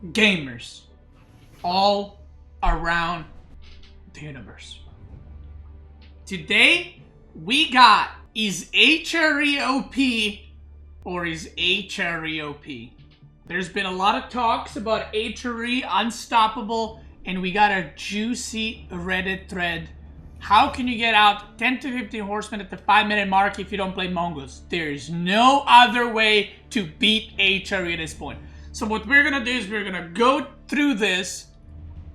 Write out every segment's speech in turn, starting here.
gamers all around the universe. Today, we got, is HRE OP or is HRE OP? There's been a lot of talks about HRE Unstoppable, and we got a juicy Reddit thread. How can you get out 10 to 15 horsemen at the 5-minute mark if you don't play Mongols? There's no other way to beat HRE at this point. So what we're gonna do is we're gonna go through this.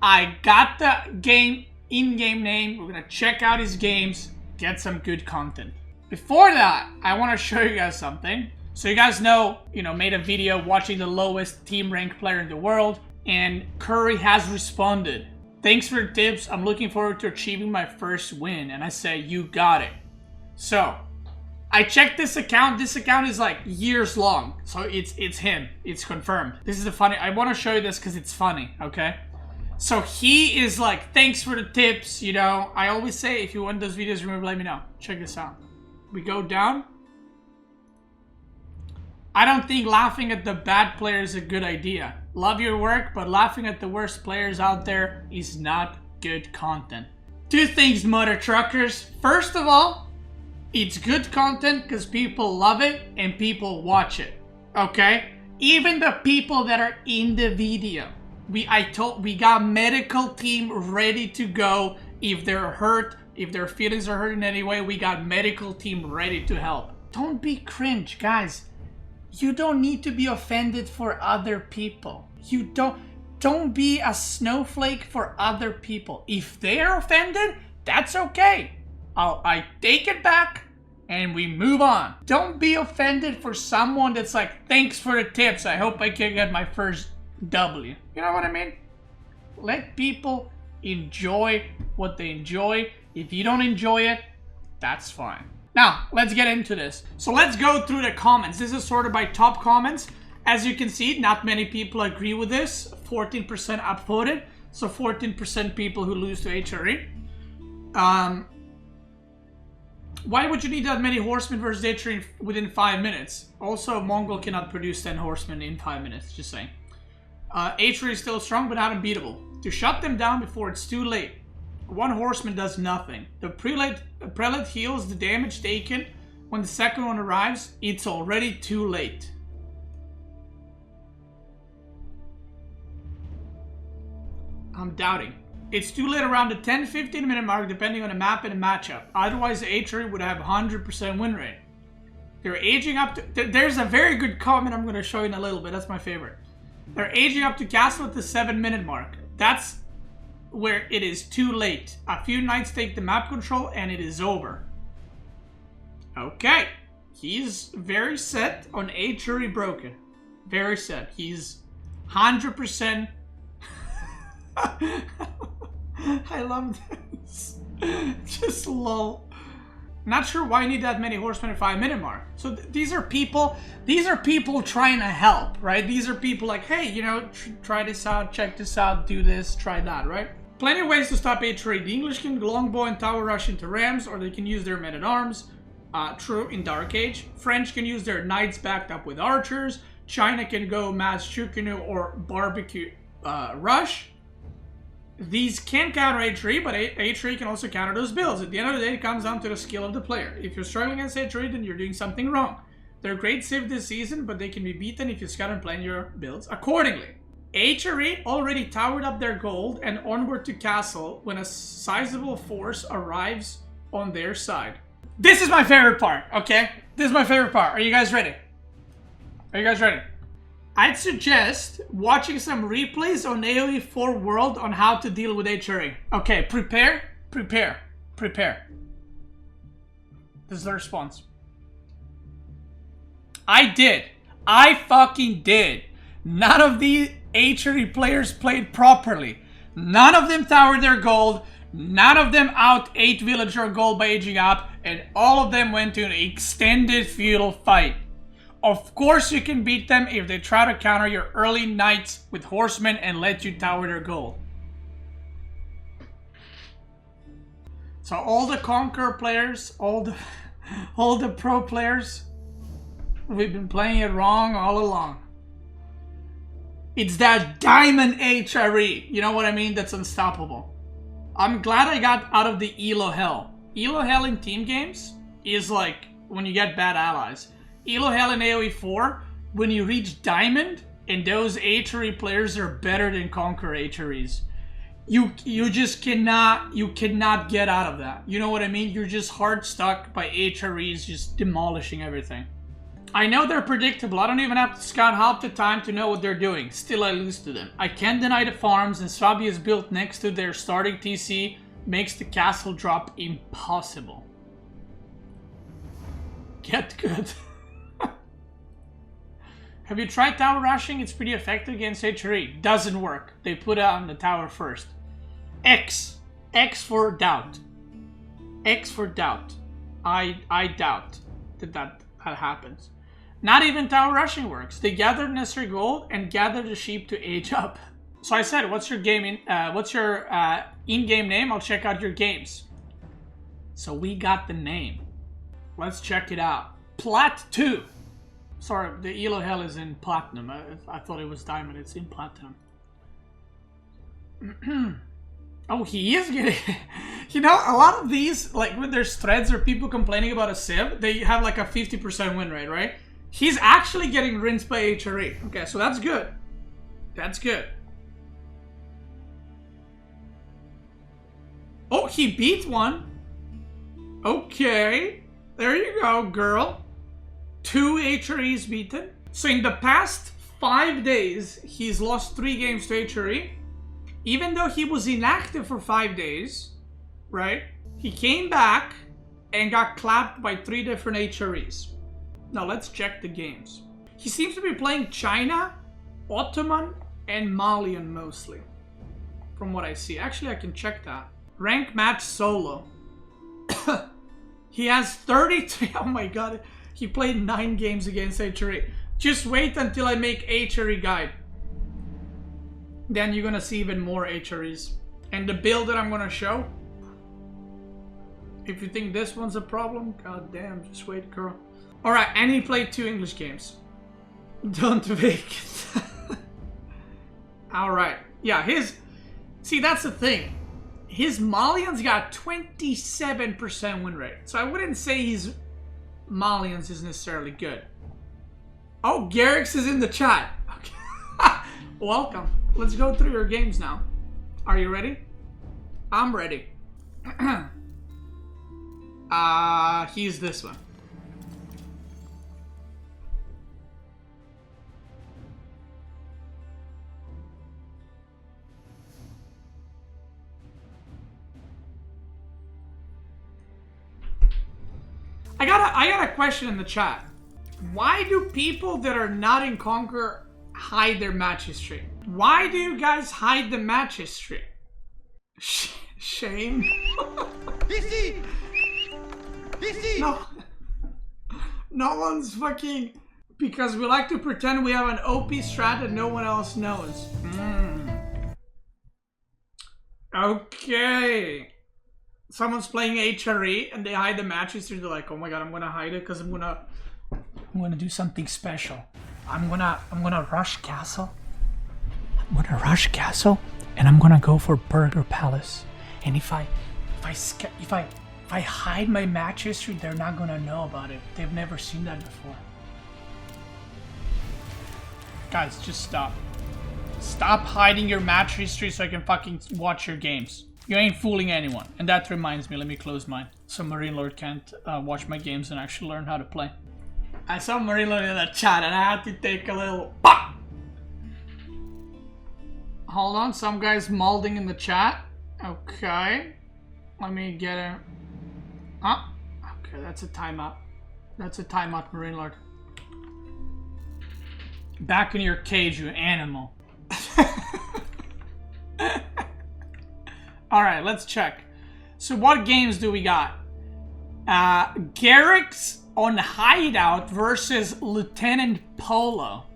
I got the game in-game name. We're gonna check out his games, get some good content. Before that, I want to show you guys something. So you guys know, made a video watching the lowest team rank player in the world, and Curry has responded. Thanks for the tips. I'm looking forward to achieving my first win. And I say, you got it. So I checked this account. This account is like years long. So it's him. It's confirmed. This is the funny. I want to show you this because it's funny. Okay. So he is like, thanks for the tips. I always say, if you want those videos, remember, let me know. Check this out. We go down. I don't think laughing at the bad player is a good idea. Love your work, but laughing at the worst players out there is not good content. Two things, mother truckers. First of all, it's good content because people love it and people watch it. Okay? Even the people that are in the video. We got medical team ready to go. If they're hurt, if their feelings are hurt in any way, we got medical team ready to help. Don't be cringe, guys. You don't need to be offended for other people. You don't be a snowflake for other people. If they're offended, that's okay. I take it back and we move on. Don't be offended for someone that's like, thanks for the tips. I hope I can get my first W. You know what I mean? Let people enjoy what they enjoy. If you don't enjoy it, that's fine. Now, let's get into this. So let's go through the comments. This is sorted by top comments. As you can see, not many people agree with this. 14% upvoted. So 14% people who lose to HRE. Why would you need that many horsemen versus HRE within 5 minutes? Also, Mongol cannot produce 10 horsemen in 5 minutes, just saying. HRE is still strong, but not unbeatable. To shut them down before it's too late. One horseman does nothing. The prelate heals the damage taken. When the second one arrives, it's already too late. I'm doubting. It's too late around the 10-15 minute mark depending on the map and the matchup. Otherwise, the HRE would have 100% win rate. They're aging up to... There's a very good comment I'm going to show you in a little bit. That's my favorite. They're aging up to castle at the 7-minute mark. That's where it is too late. A few knights take the map control and it is over. Okay. He's very set on HRE broken. Very set. He's 100%. I love this. Just lol. Not sure why you need that many horsemen at 5-minute mark. So these are people trying to help, right? These are people like, hey, try this out, check this out, do this, try that, right? Plenty of ways to stop HRE. The English can longbow and tower rush into rams, or they can use their men-at-arms. True, in Dark Age. French can use their knights backed up with archers. China can go mass Chukunu or barbecue rush. These can counter HRE, but HRE can also counter those builds. At the end of the day, it comes down to the skill of the player. If you're struggling against HRE, then you're doing something wrong. They're great civ this season, but they can be beaten if you scout and plan your builds accordingly. HRE already towered up their gold and onward to castle when a sizable force arrives on their side. This is my favorite part, okay? This is my favorite part. Are you guys ready? Are you guys ready? I'd suggest watching some replays on AoE 4 World on how to deal with HRE. Okay, prepare. This is the response. I fucking did. None of the HRE players played properly. None of them towered their gold. None of them out 8 villager gold by aging up. And all of them went to an extended feudal fight. Of course you can beat them if they try to counter your early knights with horsemen and let you tower their gold. So all the Conqueror players, all the pro players, we've been playing it wrong all along. It's that diamond HRE. You know what I mean? That's unstoppable. I'm glad I got out of the Elo Hell. Elo Hell in team games is like when you get bad allies. Elo Hell in AoE 4, when you reach diamond and those HRE players are better than Conquer HREs. You just cannot get out of that. You know what I mean? You're just hard stuck by HREs just demolishing everything. I know they're predictable. I don't even have to scout half the time to know what they're doing. Still I lose to them. I can't deny the farms, and Swabi is built next to their starting TC makes the castle drop impossible. Get good. Have you tried tower rushing? It's pretty effective against HRE. Doesn't work. They put it on the tower first. X. X for doubt. X for doubt. I doubt that happens. Not even tower rushing works. They gather necessary gold and gather the sheep to age up. So I said, what's your in-game name? I'll check out your games. So we got the name. Let's check it out. Plat 2. Sorry, the Elo Hell is in platinum. I thought it was diamond. It's in platinum. Oh, he is getting... You know, a lot of these, like when there's threads or people complaining about a Civ, they have like a 50% win rate, right? He's actually getting rinsed by HRE. Okay, so that's good. That's good. Oh, he beat one. Okay. There you go, girl. 2 HREs beaten. So in the past 5 days, he's lost 3 games to HRE. Even though he was inactive for 5 days, right? He came back and got clapped by 3 different HREs. Now let's check the games. He seems to be playing China, Ottoman, and Malian mostly. From what I see. Actually, I can check that. Rank match solo. He has 33. Oh my god. He played 9 games against HRE. Just wait until I make HRE guide. Then you're gonna see even more HREs. And the build that I'm gonna show. If you think this one's a problem, god damn, just wait, girl. Alright, and he played 2 English games. Don't fake it. Alright. Yeah, his... See, that's the thing. His Malians got 27% win rate. So I wouldn't say his Malians is necessarily good. Oh, Garrix is in the chat. Okay. Welcome. Let's go through your games now. Are you ready? I'm ready. He's this one. I got a question in the chat. Why do people that are not in Conquer hide their match history? Why do you guys hide the match history? Shame. Beastyqt! No one's fucking... Because we like to pretend we have an OP strat that no one else knows. Okay. Someone's playing HRE and they hide the match history. They're like, oh my god, I'm gonna hide it because I'm gonna do something special. I'm gonna rush castle. I'm gonna rush castle and I'm gonna go for Burger Palace. And if I hide my match history, they're not gonna know about it. They've never seen that before. Guys, just stop. Stop hiding your match history so I can fucking watch your games. You ain't fooling anyone. And that reminds me, let me close mine. So Marine Lord can't watch my games and actually learn how to play. I saw Marine Lord in the chat and I had to take a little pop. Hold on, some guy's molding in the chat. Okay. Let me get it. Huh? Okay, that's a timeout. That's a timeout, Marine Lord. Back in your cage, you animal. Alright, let's check. So what games do we got? Garrix on Hideout versus Lieutenant Polo.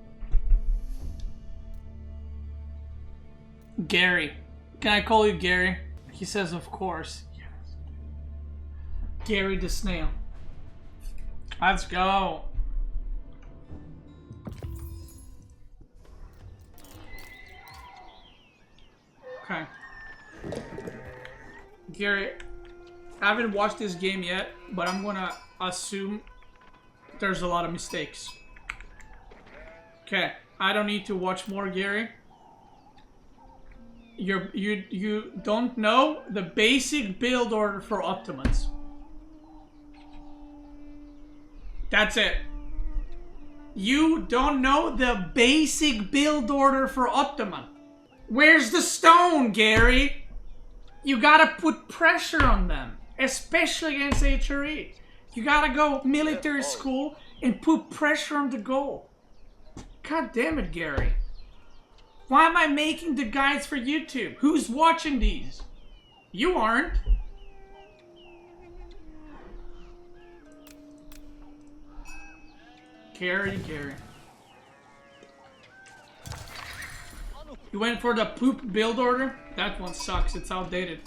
Gary. Can I call you Gary? He says of course. Yes. Gary the Snail. Let's go. Okay. Gary, I haven't watched this game yet, but I'm gonna assume there's a lot of mistakes. Okay, I don't need to watch more, Gary. You don't know the basic build order for Ottomans. That's it. You don't know the basic build order for Ottoman. Where's the stone, Gary? You gotta put pressure on them, especially against HRE. You gotta go military school and put pressure on the goal. God damn it, Gary. Why am I making the guides for YouTube? Who's watching these? You aren't. Gary. You went for the poop build order? That one sucks. It's outdated.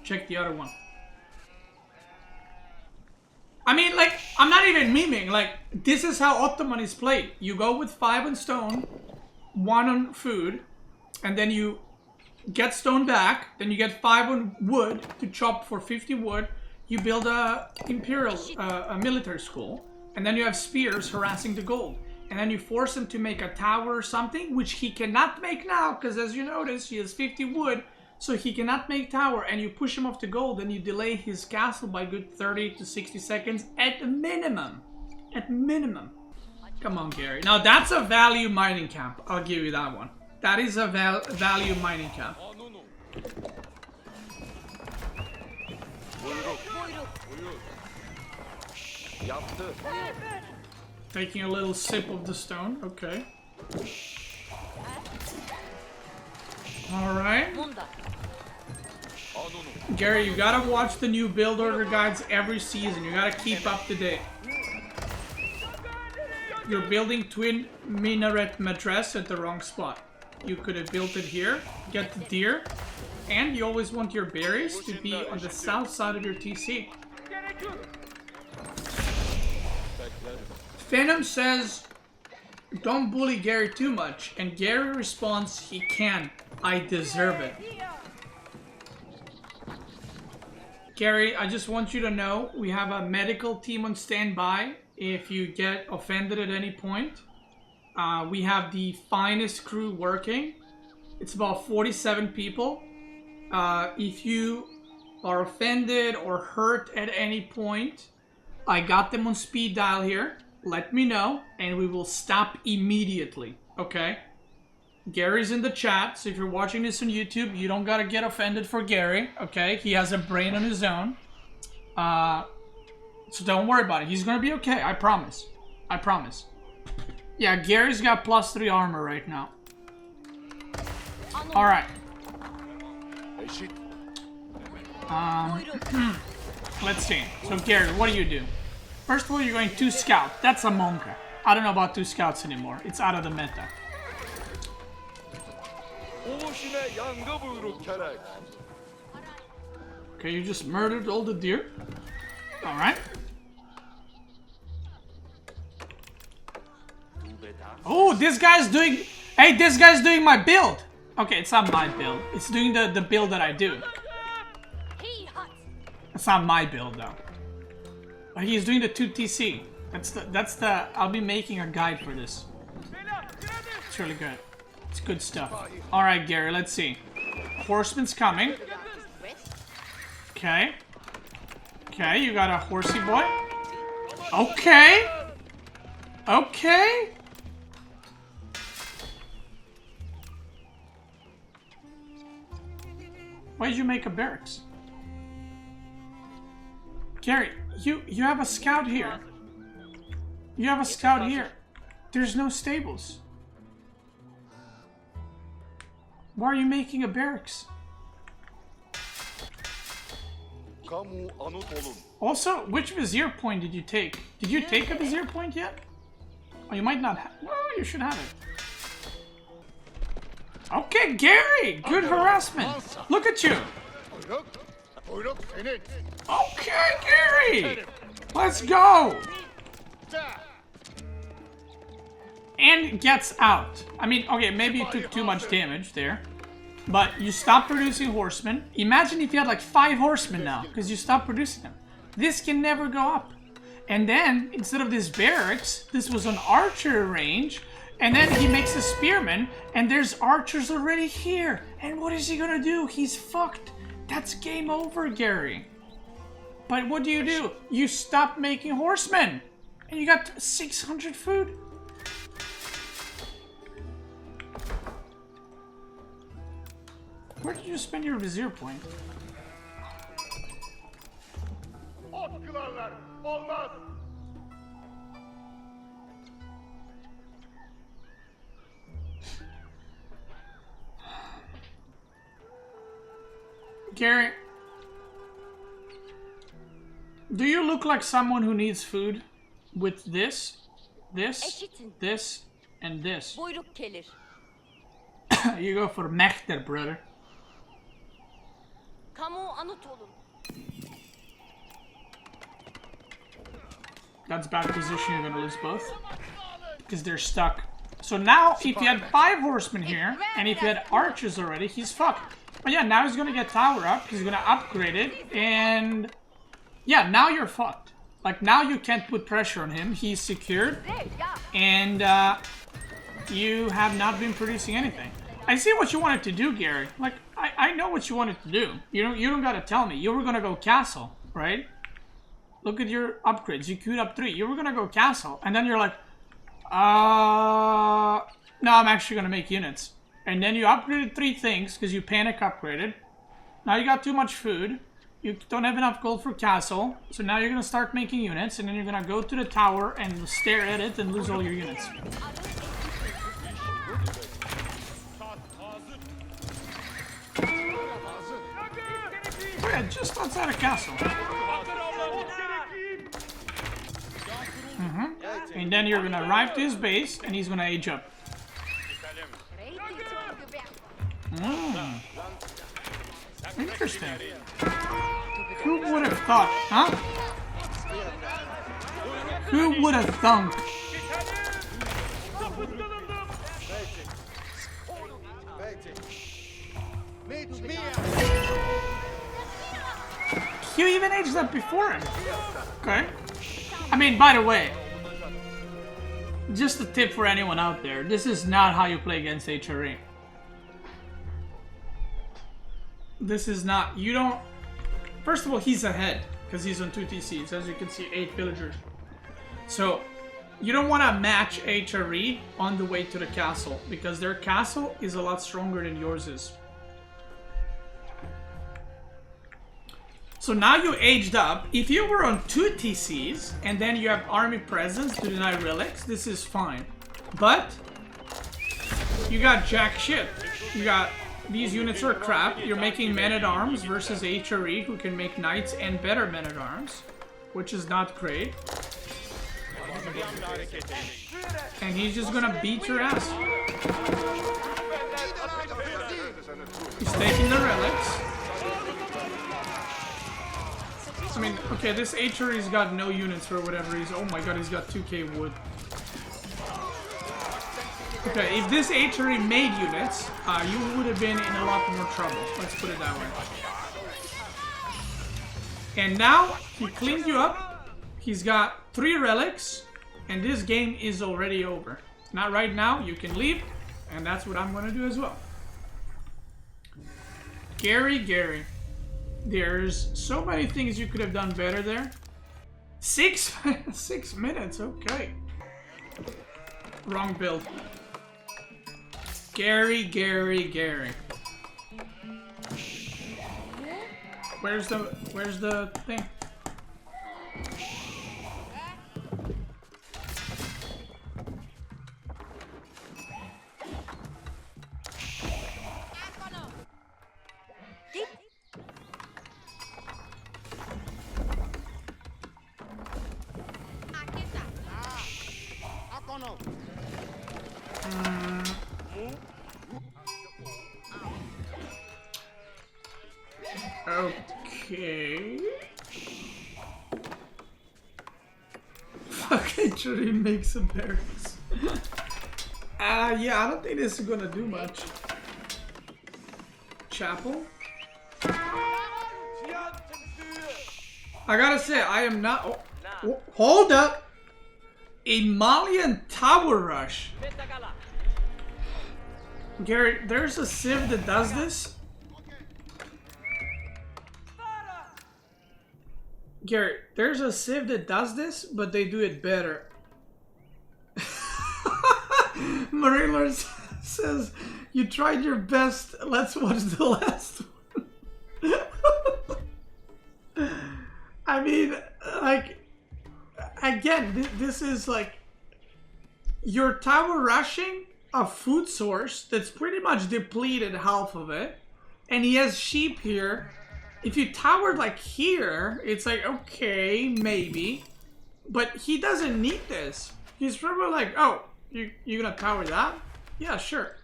Check the other one. I mean, like, I'm not even memeing. Like, this is how Ottoman is played. You go with 5 on stone, 1 on food, and then you get stone back. Then you get 5 on wood to chop for 50 wood. You build a imperial, a military school, and then you have spears harassing the gold. And then you force him to make a tower or something, which he cannot make now, because as you notice, he has 50 wood, so he cannot make tower. And you push him off to gold, and you delay his castle by good 30 to 60 seconds at minimum. At minimum. Come on, Gary. Now that's a value mining camp. I'll give you that one. That is a value mining camp. Taking a little sip of the stone, okay. Alright. Gary, you gotta watch the new build order guides every season. You gotta keep up to date. You're building twin minaret mattress at the wrong spot. You could have built it here, get the deer, and you always want your berries to be on the south side of your TC. Venom says, don't bully Gary too much, and Gary responds, he can. I deserve it. Gary, I just want you to know, we have a medical team on standby if you get offended at any point. We have the finest crew working. It's about 47 people. If you are offended or hurt at any point, I got them on speed dial here. Let me know, and we will stop immediately, okay? Gary's in the chat, so if you're watching this on YouTube, you don't gotta get offended for Gary, okay? He has a brain on his own. So don't worry about it. He's gonna be okay, I promise. I promise. Yeah, Gary's got +3 armor right now. Alright. Let's see. So Gary, what do you do? First of all, you're going 2 scout. That's a monka. I don't know about 2 scouts anymore. It's out of the meta. Okay, you just murdered all the deer. Alright. Oh, this guy's doing... Hey, this guy's doing my build. Okay, it's not my build. It's doing the build that I do. It's not my build, though. But he's doing the 2 TC. That's the... I'll be making a guide for this. It's really good. It's good stuff. Alright, Gary, let's see. Horseman's coming. Okay. Okay, you got a horsey boy. Okay. Okay. Why did you make a barracks? Gary, you have a scout here. You have a scout here. There's no stables. Why are you making a barracks? Also, which vizier point did you take? Did you take a vizier point yet? Oh, you might not have. Well, you should have it. Okay, Gary! Good harassment. Look at you. Okay, Gary! Let's go! And gets out. I mean, okay, maybe you took too much damage there. But you stop producing horsemen. Imagine if you had like 5 horsemen now, because you stopped producing them. This can never go up. And then, instead of this barracks, this was an archer range. And then he makes a spearman, and there's archers already here. And what is he gonna do? He's fucked. That's game over, Gary. But what do? You stop making horsemen. And you got 600 food. Where did you spend your vizier point? Gary, do you look like someone who needs food with this, and this? You go for Mehter, brother. That's bad position, you're gonna lose both. Because they're stuck. So now, if you had 5 horsemen here, and if you had archers already, he's fucked. But yeah, now he's gonna get tower up, he's gonna upgrade it, and... yeah, now you're fucked. Like, now you can't put pressure on him, he's secured, and you have not been producing anything. I see what you wanted to do, Gary. Like, I know what you wanted to do. You don't gotta tell me. You were gonna go castle, right? Look at your upgrades. You queued up 3. You were gonna go castle, and then you're like, no, I'm actually gonna make units. And then you upgraded 3 things because you panic upgraded. Now you got too much food. You don't have enough gold for castle. So now you're gonna start making units, and then you're gonna go to the tower and stare at it and lose all your units. Oh yeah, just outside of castle. And then you're gonna arrive to his base, and he's gonna age up. Interesting. Who would have thought, huh? Who would have thunk? You even aged up before him. Okay. I mean, by the way, just a tip for anyone out there, this is not how you play against HRE. This is not, you don't, first of all, he's ahead, because he's on 2 TCs, as you can see, 8 villagers. So, you don't want to match HRE on the way to the castle, because their castle is a lot stronger than yours is. So now you aged up. If you were on 2 TCs, and then you have army presence to deny relics, this is fine. But, you got jack shit. You got, these units are crap. You're making men-at-arms versus HRE, who can make knights and better men-at-arms, which is not great. And he's just gonna beat your ass. He's taking the relics. I mean, okay, this HRE's got no units for whatever reason. Oh my god, he's got 2k wood. Okay, if this HRE made units, you would have been in a lot more trouble. Let's put it that way. And now, he cleaned you up. He's got 3 relics. And this game is already over. Not right now, you can leave. And that's what I'm going to do as well. Gary. There's so many things you could have done better there. 6 minutes, okay. Wrong build. Gary. Where's the thing? Okay. Fuck, HRE makes some barracks. Yeah, I don't think this is gonna do much. chapel. I gotta say, I am not... Oh, hold up! A Malian Tower Rush. Gary, there's a Civ that does this. Gary, there's a Civ that does this, but they do it better. Marilla says, you tried your best, let's watch the last one. I mean, like, again, this is like, you're tower rushing a food source that's pretty much depleted half of it, and he has sheep here. If you towered like here, it's like, okay, maybe, but he doesn't need this. He's probably like, oh, you gonna tower that? Yeah, sure.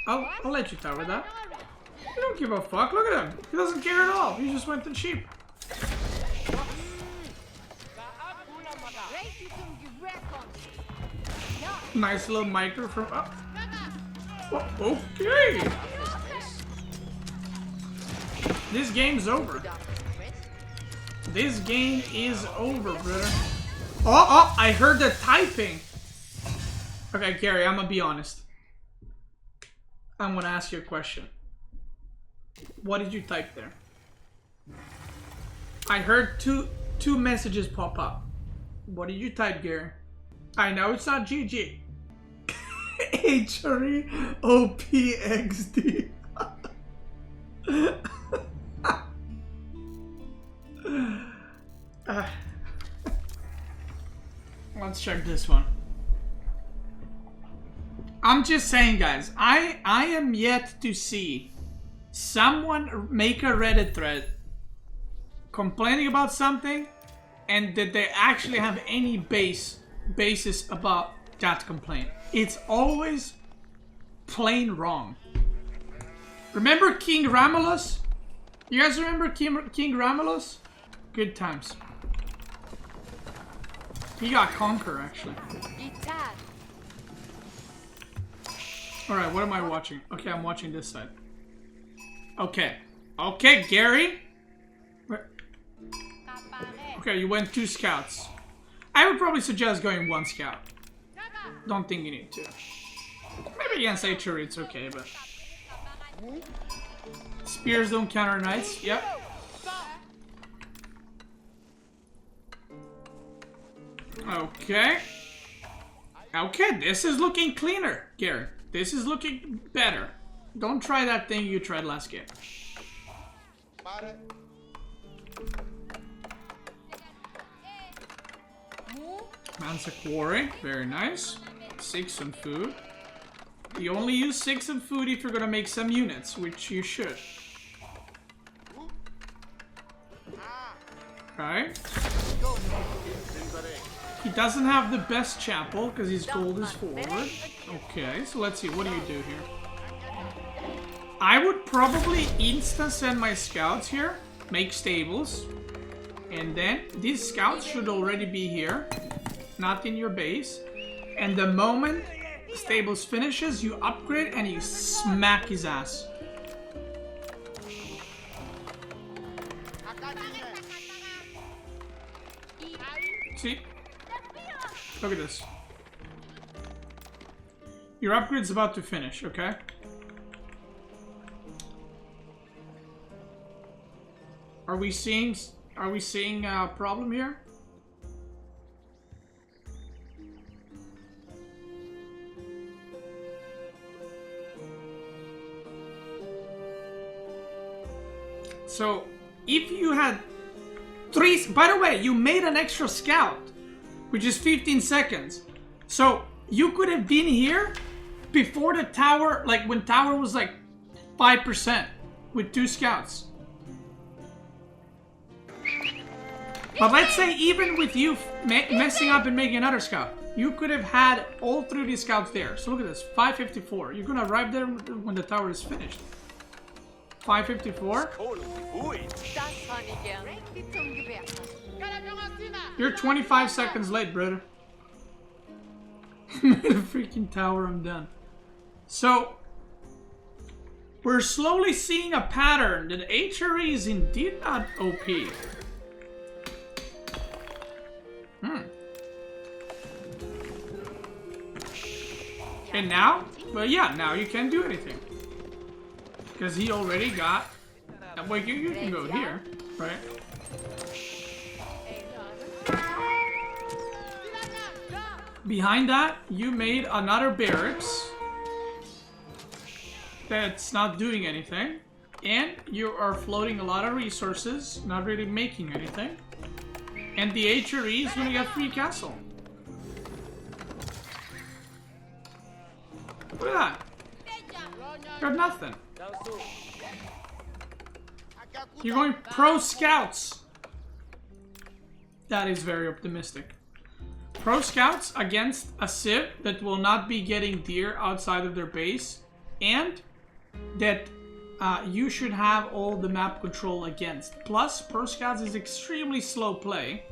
I'll let you tower that. You don't give a fuck. Look at him. He doesn't care at all. He just went to sheep. Nice little micro from up. Oh, okay. This game's over. This game is over, brother. Oh, I heard the typing. Okay, Gary, I'm gonna be honest. I'm gonna ask you a question. What did you type there? I heard two messages pop up. What did you type, Gary? I know it's not GG. HRE OPXD. Let's check this one. I'm just saying, guys, I am yet to see someone make a Reddit thread complaining about something and that they actually have any basis about that complaint. It's always plain wrong. Remember King Romulus? You guys remember King Romulus? Good times. He got Conquer, actually. Alright, what am I watching? Okay, I'm watching this side. Okay. Okay, Gary. Okay, you went 2 scouts. I would probably suggest going 1 scout. Don't think you need to. Maybe against HRE it's okay, but... Spears don't counter knights. Yep. Okay. Okay, this is looking cleaner, Gary. This is looking better. Don't try that thing you tried last game. Man's a quarry. Very nice. 6 on food. You only use 6 on food if you're gonna make some units, which you should. Okay. He doesn't have the best chapel because his gold is forward. Okay, so let's see. What do you do here? I would probably instant send my scouts here, make stables, and then these scouts should already be here, not in your base. And the moment stables finishes, you upgrade and you smack his ass. See? Look at this. Your upgrade's about to finish, okay? Are we seeing a problem here? So, if you had 3... By the way, you made an extra scout, which is 15 seconds. So, you could have been here before the tower, like when tower was like 5% with 2 scouts. But let's say even with you messing up and making another scout, you could have had all 3 of these scouts there. So look at this, 554. You're gonna arrive there when the tower is finished. 554. You're 25 seconds late, brother. Made a freaking tower, I'm done. So, We're slowly seeing a pattern that HRE is indeed not OP. And now? Well, yeah, now you can't do anything. Because he already got... Well, you can go here, right? Behind that, you made another barracks that's not doing anything. And you are floating a lot of resources, not really making anything. And the HRE is going to get free castle. Look at that. Got nothing. You're going pro scouts. That is very optimistic. Pro scouts against a civ that will not be getting deer outside of their base. And that you should have all the map control against. Plus, pro scouts is extremely slow play.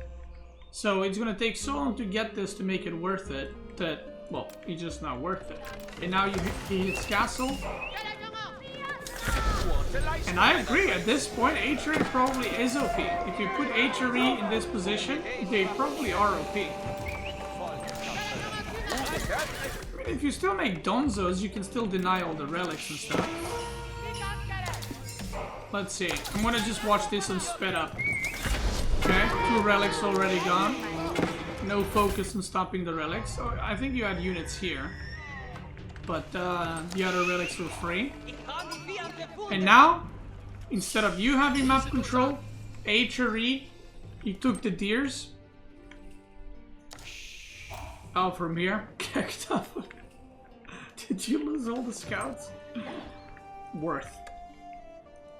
So it's going to take so long to get this to make it worth it that... Well, it's just not worth it. And now he hits castle. And I agree, at this point, HRE probably is OP. If you put HRE in this position, they probably are OP. I mean, if you still make donzos, you can still deny all the relics and stuff. Let's see. I'm gonna just watch this on sped up. Okay, 2 relics already gone. No focus on stopping the relics. So I think you had units here. But the other relics were free. And now, instead of you having map control, HRE, you took the deers. Oh, from here? Kicked up. Did you lose all the scouts? Worth.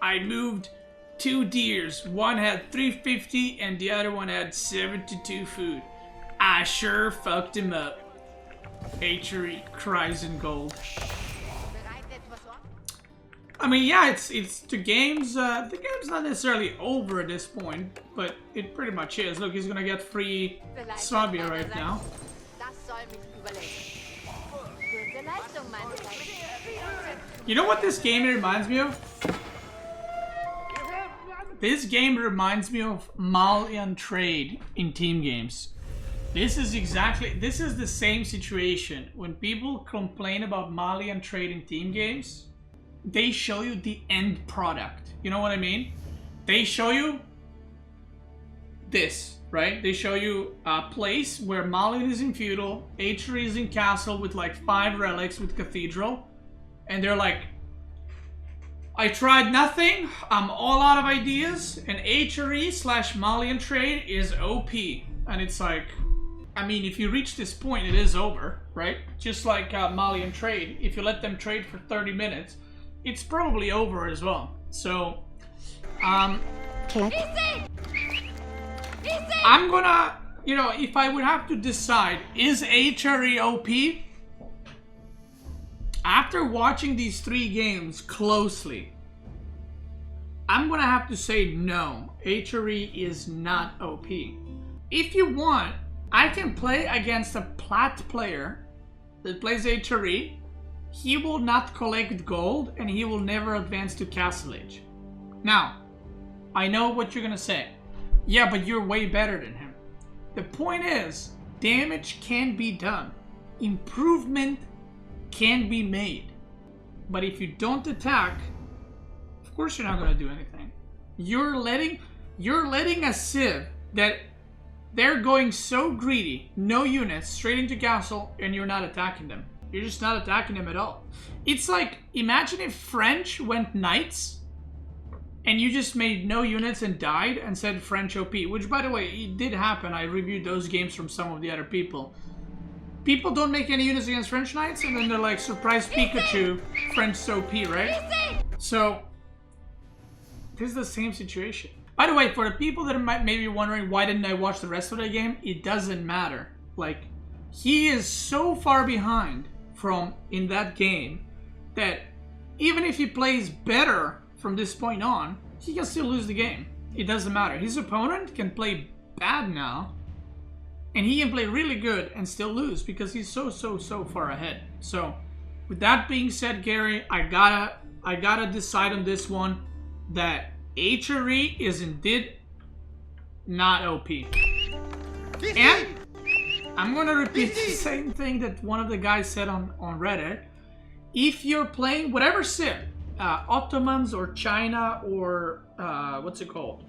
I moved 2 deers. One had 350 and the other one had 72 food. I sure fucked him up. HRE cries in gold. I mean, yeah, it's the game's not necessarily over at this point, but it pretty much is. Look, he's gonna get free Swabia right now. You know what this game reminds me of? This game reminds me of Malian trade in team games. This is the same situation. When people complain about Malian trade in team games, they show you the end product. You know what I mean? They show you this, right? They show you a place where Malian is in feudal, HRE is in castle with like 5 relics with cathedral, and they're like, I tried nothing, I'm all out of ideas, and HRE / Malian trade is OP. And it's like, I mean, if you reach this point, it is over, right? Just like Malian trade. If you let them trade for 30 minutes, it's probably over as well. So, I'm gonna, you know, if I would have to decide, is HRE OP? After watching these 3 games closely, I'm gonna have to say no. HRE is not OP. If you want, I can play against a plat player that plays HRE. He will not collect gold and he will never advance to Castle Age. Now, I know what you're gonna say. Yeah, but you're way better than him. The point is, damage can be done. Improvement can be made. But if you don't attack, of course you're not gonna do anything. You're letting a civ that they're going so greedy, no units, straight into castle, and you're not attacking them. You're just not attacking them at all. It's like, imagine if French went knights, and you just made no units and died and said French OP, which by the way, it did happen. I reviewed those games from some of the other people. People don't make any units against French knights, and then they're like, surprise Pikachu, French OP, right? So, this is the same situation. By the way, for the people that might maybe wondering why didn't I watch the rest of the game, it doesn't matter. Like, he is so far behind from in that game that even if he plays better from this point on, he can still lose the game. It doesn't matter. His opponent can play bad now, and he can play really good and still lose because he's so far ahead. So, With that being said, Gary, I gotta decide on this one that HRE is indeed not OP. And I'm gonna repeat the same thing that one of the guys said on Reddit. If you're playing whatever civ, Ottomans or China or what's it called?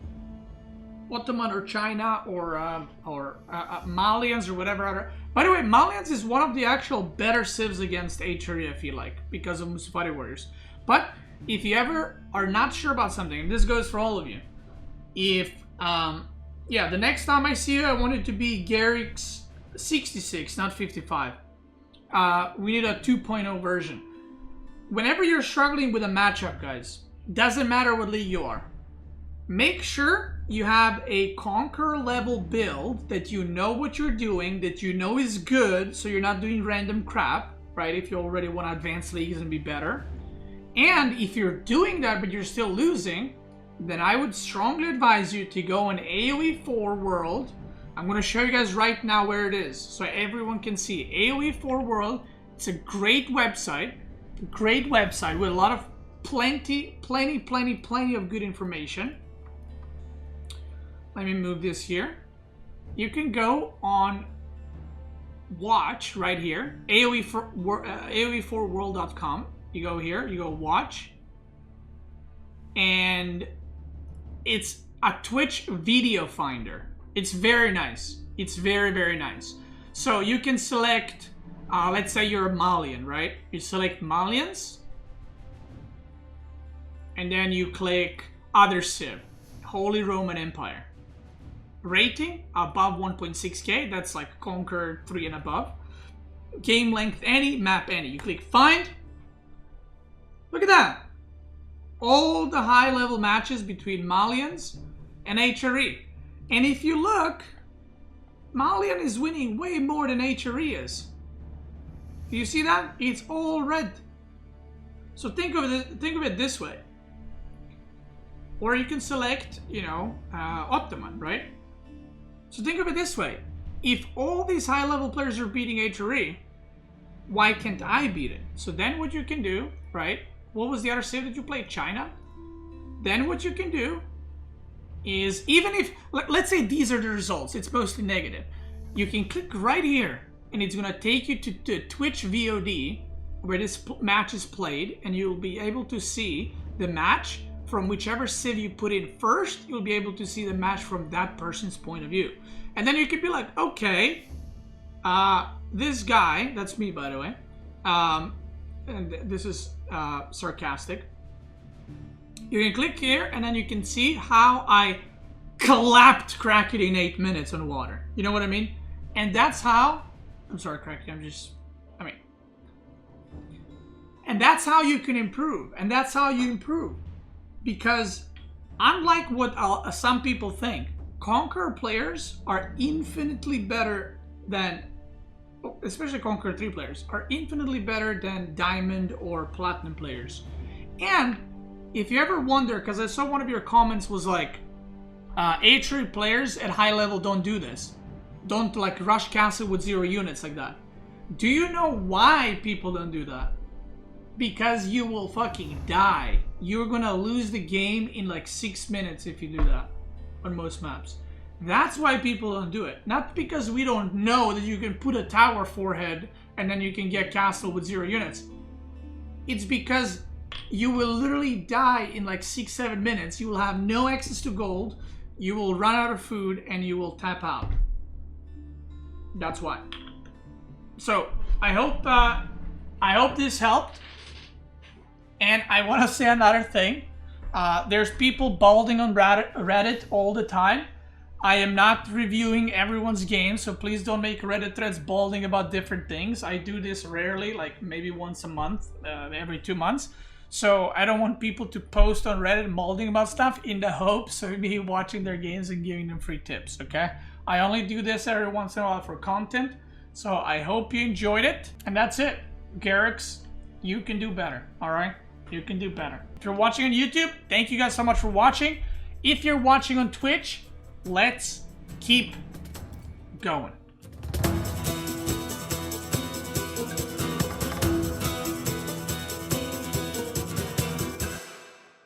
Ottoman or China or Malians or whatever other. By the way, Malians is one of the actual better civs against HRE, I feel like, because of Musafari Warriors. But if you ever are not sure about something, and this goes for all of you, if yeah, the next time I see you, I want it to be Garrix 66, not 55. We need a 2.0 version. Whenever you're struggling with a matchup, guys, doesn't matter what league you are, make sure you have a Conqueror level build that you know what you're doing, that you know is good, so you're not doing random crap, right? If you already want to advance leagues and be better. And if you're doing that but you're still losing, then I would strongly advise you to go on AoE4 World. I'm going to show you guys right now where it is so everyone can see. AoE4 World, it's a great website with a lot of plenty of good information. Let me move this here. You can go on watch right here, AoE4world.com. You go here, you go watch, and it's a Twitch video finder. It's very nice. It's very nice. So you can select, let's say you're a Malian, right? You select Malians, and then you click other civ, Holy Roman Empire. Rating above 1.6k, that's like Conquer 3 and above. Game length any, map any. You click find. Look at that. All the high level matches between Malians and HRE. And if you look, Malian is winning way more than HRE is. Do you see that? It's all red. So think of it this way. Or you can select, you know, Ottoman, right? So think of it this way. If all these high level players are beating HRE, why can't I beat it? So then what you can do, right? What was the other civ that you played? China? Then what you can do is, even if, let's say these are the results, it's mostly negative. You can click right here and it's gonna take you to Twitch VOD where this match is played, and you'll be able to see the match from whichever civ you put in first. You'll be able to see the match from that person's point of view. And then you could be like, okay, this guy, that's me by the way, and this is sarcastic. You can click here and then you can see how I clapped Crackit in 8 minutes on water. You know what I mean? And that's how, I'm sorry Crackit, and that's how you can improve. And that's how you improve. Because unlike what some people think, Conqueror players are infinitely better than, especially Conqueror 3 players, are infinitely better than Diamond or Platinum players. And if you ever wonder, because I saw one of your comments was like, HRE players at high level don't do this. Don't like rush castle with 0 units like that. Do you know why people don't do that? Because you will fucking die. You're gonna lose the game in like 6 minutes if you do that on most maps. That's why people don't do it. Not because we don't know that you can put a tower forehead and then you can get castle with 0 units. It's because you will literally die in like 6-7 minutes. You will have no access to gold. You will run out of food and you will tap out. That's why. So I hope this helped. And I want to say another thing. There's people balding on Reddit all the time. I am not reviewing everyone's game, so please don't make Reddit threads balding about different things. I do this rarely, like maybe once a month, every 2 months. So I don't want people to post on Reddit balding about stuff in the hopes of me watching their games and giving them free tips, okay? I only do this every once in a while for content. So I hope you enjoyed it. And that's it. Garrix, you can do better, all right? You can do better. If you're watching on YouTube, thank you guys so much for watching. If you're watching on Twitch, let's keep going.